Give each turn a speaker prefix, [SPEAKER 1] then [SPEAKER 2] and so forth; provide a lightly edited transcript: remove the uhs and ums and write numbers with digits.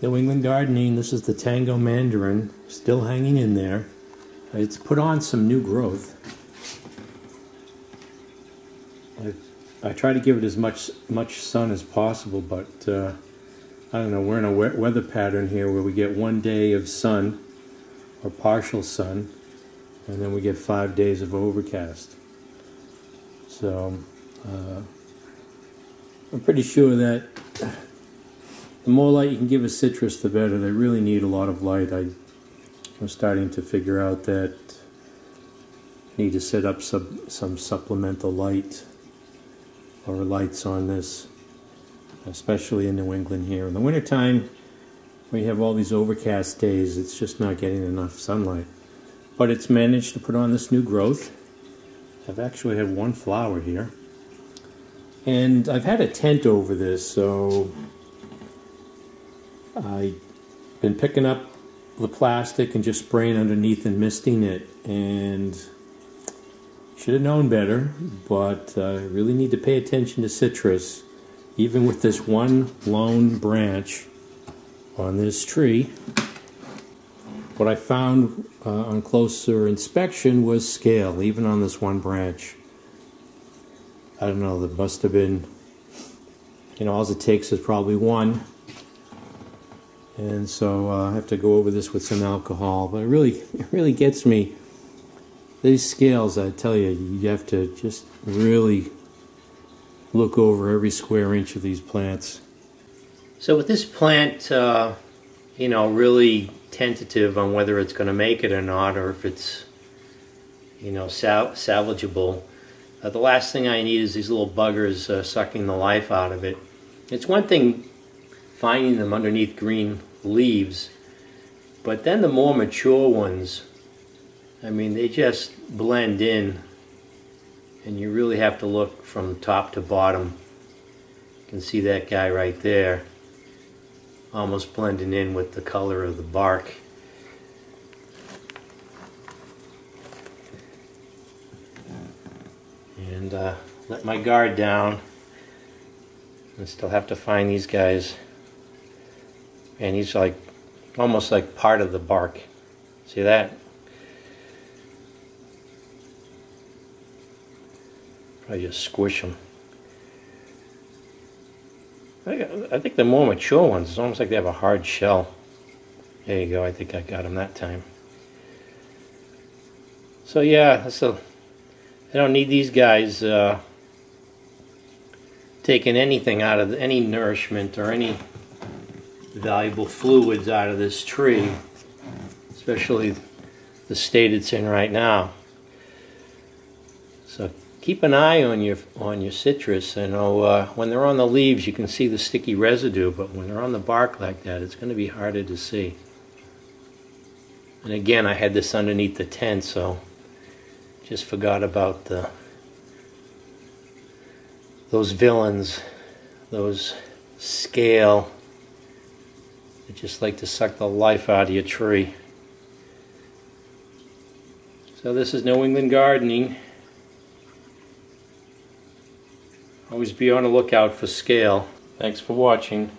[SPEAKER 1] New England gardening. This is the Tango mandarin, still hanging in there. It's put on some new growth. I try to give it as much sun as possible, but I don't know, we're in a weather pattern here where we get 1 day of sun, or partial sun, and then we get 5 days of overcast. So I'm pretty sure that the more light you can give a citrus, the better. They really need a lot of light. I'm starting to figure out that I need to set up some supplemental light or lights on this, especially in New England here. In the wintertime, when you have all these overcast days, it's just not getting enough sunlight. But it's managed to put on this new growth. I've actually had one flower here. And I've had a tent over this, so I've been picking up the plastic and just spraying underneath and misting it. And should have known better, but I really need to pay attention to citrus. Even with this one lone branch on this tree, what I found on closer inspection was scale, even on this one branch. I don't know, there must have been, all it takes is probably one. And so I have to go over this with some alcohol. But it really gets me. These scales, I tell you, you have to just really look over every square inch of these plants. So with this plant, really tentative on whether it's going to make it or not, or if it's, salvageable. The last thing I need is these little buggers sucking the life out of it. It's one thing finding them underneath green leaves, but then the more mature ones, they just blend in, and you really have to look from top to bottom. You can see that guy right there, almost blending in with the color of the bark. And let my guard down. I still have to find these guys. And he's like almost like part of the bark. See that? I just squish them. I think the more mature ones, it's almost like they have a hard shell. There you go, I think I got them that time. So yeah, I don't need these guys taking anything out of any nourishment or any valuable fluids out of this tree, especially the state it's in right now. So keep an eye on your citrus. I know when they're on the leaves you can see the sticky residue, but when they're on the bark like that, it's going to be harder to see. And again, I had this underneath the tent, so just forgot about those villains, those scale that just like to suck the life out of your tree. So this is New England gardening. Always be on the lookout for scale. Thanks for watching.